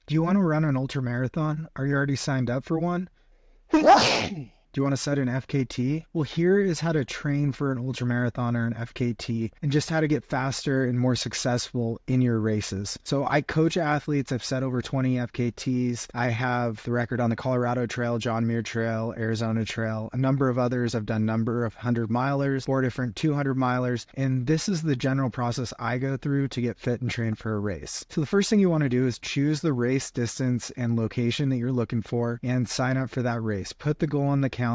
Do you want to run an ultramarathon? Are you already signed up for one? Do you want to set an FKT? Well, here is how to train for an ultramarathon or an FKT and just how to get faster and more successful in your races. So I coach athletes. I've set over 20 FKTs. I have the record on the Colorado Trail, John Muir Trail, Arizona Trail, a number of others. I've done a number of 100 milers, 4 different 200 milers. And this is the general process I go through to get fit and train for a race. So the first thing you want to do is choose the race distance and location that you're looking for and sign up for that race. Put the goal on the calendar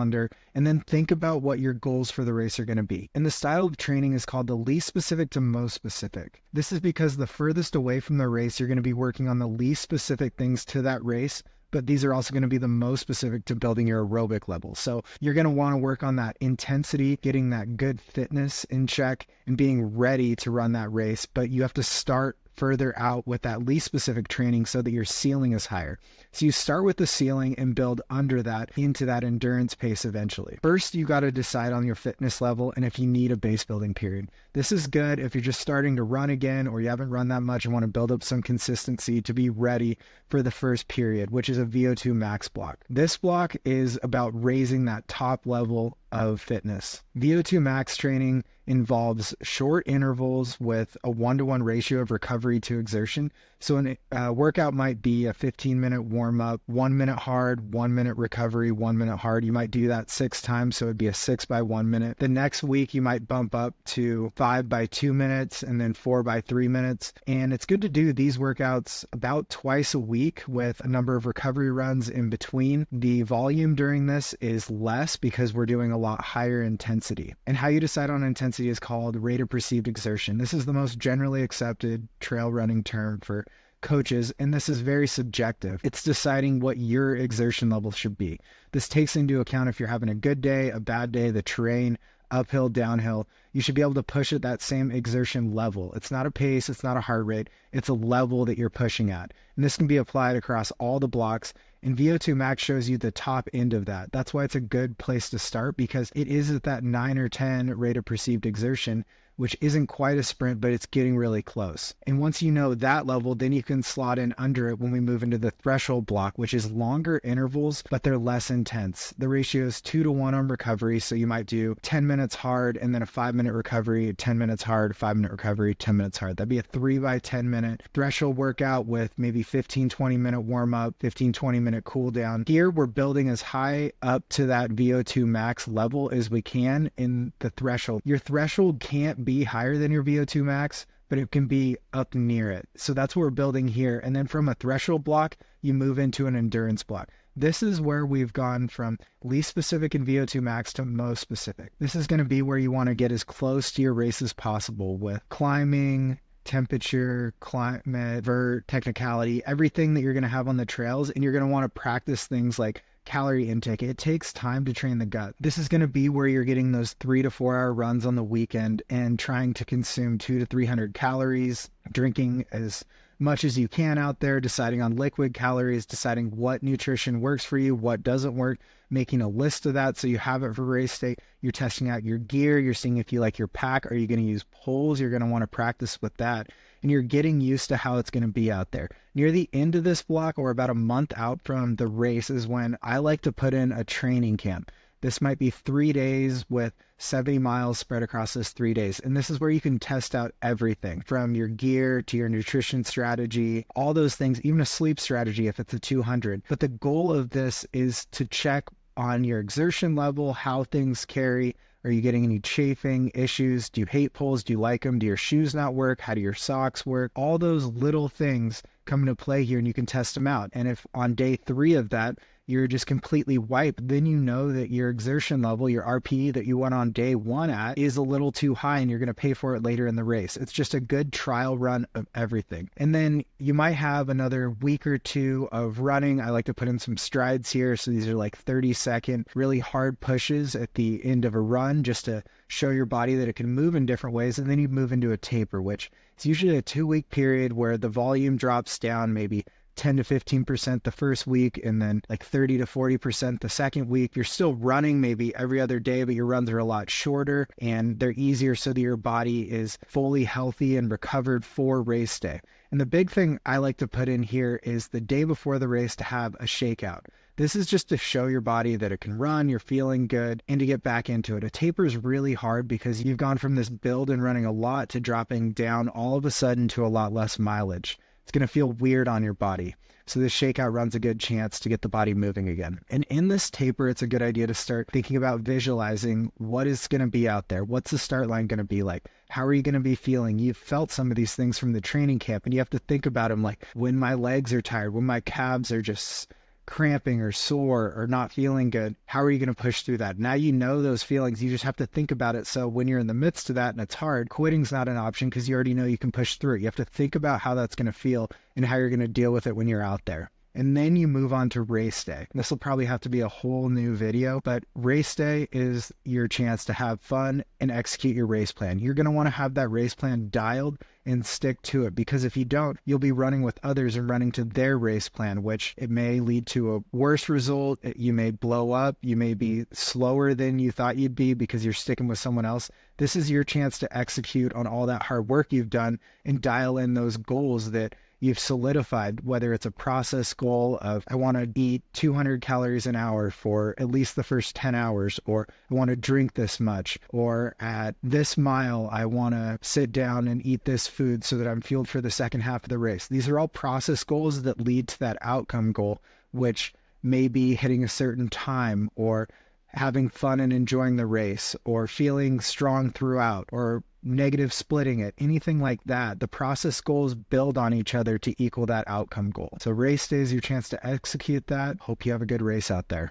and then think about what your goals for the race are going to be. And the style of training is called the least specific to most specific. This is because the furthest away from the race, you're going to be working on the least specific things to that race, but these are also going to be the most specific to building your aerobic level. So you're going to want to work on that intensity, getting that good fitness in check, and being ready to run that race. But you have to start further out with that least specific training so that your ceiling is higher. So you start with the ceiling and build under that into that endurance pace eventually. First, you got to decide on your fitness level and if you need a base building period. This is good if you're just starting to run again or you haven't run that much and want to build up some consistency to be ready for the first period, which is a Vo2 Max block. This block is about raising that top level of fitness. Vo2 Max training involves short intervals with a 1-to-1 ratio of recovery to exertion. So a workout might be a 15-minute warm-up, 1 minute hard, 1 minute recovery, 1 minute hard. You might do that 6 times, so it'd be a 6 by 1 minute. The next week, you might bump up to 5 by 2 minutes and then 4 by 3 minutes. And it's good to do these workouts about twice a week with a number of recovery runs in between. The volume during this is less because we're doing a lot higher intensity. And how you decide on intensity is called rate of perceived exertion. This is the most generally accepted trail running term for coaches, and this is very subjective. It's deciding what your exertion level should be. This takes into account if you're having a good day, a bad day, the terrain, uphill, downhill. You should be able to push at that same exertion level. It's not a pace, it's not a heart rate, it's a level that you're pushing at. And this can be applied across all the blocks. And Vo2 Max shows you the top end of that. That's why it's a good place to start, because it is at that 9 or 10 rate of perceived exertion, which isn't quite a sprint, but it's getting really close. And once you know that level, then you can slot in under it when we move into the threshold block, which is longer intervals, but they're less intense. The ratio is 2-to-1 on recovery. So you might do 10 minutes hard and then a 5-minute recovery, 10 minutes hard, 5-minute recovery, 10 minutes hard. That'd be a 3 by 10 minute threshold workout with maybe 15-20 minute warm up, 15-20 minute cool down. Here we're building as high up to that Vo2 Max level as we can in the threshold. Your threshold can't be higher than your Vo2 Max, but it can be up near it. So that's what we're building here. And then from a threshold block, you move into an endurance block. This is where we've gone from least specific in Vo2 Max to most specific. This is going to be where you want to get as close to your race as possible with climbing, temperature, climate, vert, technicality, everything that you're going to have on the trails. And you're going to want to practice things like calorie intake. It takes time to train the gut. This is going to be where you're getting those 3 to 4 hour runs on the weekend and trying to consume 200 to 300 calories, drinking as much as you can out there, deciding on liquid calories, deciding what nutrition works for you, what doesn't work, making a list of that so you have it for race day. You're testing out your gear. You're seeing if you like your pack. Are you going to use poles? You're going to want to practice with that. And you're getting used to how it's going to be out there. Near the end of this block, or about a month out from the race, is when I like to put in a training camp. This might be 3 days with 70 miles spread across those 3 days. And this is where you can test out everything from your gear to your nutrition strategy, all those things, even a sleep strategy if it's a 200. But the goal of this is to check on your exertion level, how things carry. Are you getting any chafing issues? Do you hate poles? Do you like them? Do your shoes not work? How do your socks work? All those little things come into play here, and you can test them out. And if on day 3 of that, you're just completely wiped, then you know that your exertion level, your RPE that you went on day 1 at, is a little too high, and you're going to pay for it later in the race. It's just a good trial run of everything. And then you might have another week or 2 of running. I like to put in some strides here. So these are like 30-second, really hard pushes at the end of a run, just to show your body that it can move in different ways. And then you move into a taper, which is usually a 2-week period where the volume drops down maybe 10 to 15% the first week, and then like 30 to 40% the second week. You're still running maybe every other day, but your runs are a lot shorter and they're easier so that your body is fully healthy and recovered for race day. And the big thing I like to put in here is the day before the race to have a shakeout. This is just to show your body that it can run, you're feeling good, and to get back into it. A taper is really hard because you've gone from this build and running a lot to dropping down all of a sudden to a lot less mileage. It's going to feel weird on your body. So this shakeout runs a good chance to get the body moving again. And in this taper, it's a good idea to start thinking about visualizing what is going to be out there. What's the start line going to be like? How are you going to be feeling? You've felt some of these things from the training camp, and you have to think about them like when my legs are tired, when my calves are just cramping or sore or not feeling good, how are you going to push through that? Now you know those feelings. You just have to think about it. So when you're in the midst of that and it's hard, quitting's not an option because you already know you can push through it. You have to think about how that's going to feel and how you're going to deal with it when you're out there. And then you move on to race day. This will probably have to be a whole new video, but race day is your chance to have fun and execute your race plan. You're going to want to have that race plan dialed and stick to it, because if you don't, you'll be running with others and running to their race plan, which it may lead to a worse result. You may blow up. You may be slower than you thought you'd be because you're sticking with someone else. This is your chance to execute on all that hard work you've done and dial in those goals that you've solidified, whether it's a process goal of I want to eat 200 calories an hour for at least the first 10 hours, or I want to drink this much, or at this mile, I want to sit down and eat this food so that I'm fueled for the second half of the race. These are all process goals that lead to that outcome goal, which may be hitting a certain time, or having fun and enjoying the race, or feeling strong throughout, or negative splitting it, anything like that. The process goals build on each other to equal that outcome goal. So race day is your chance to execute that. Hope you have a good race out there.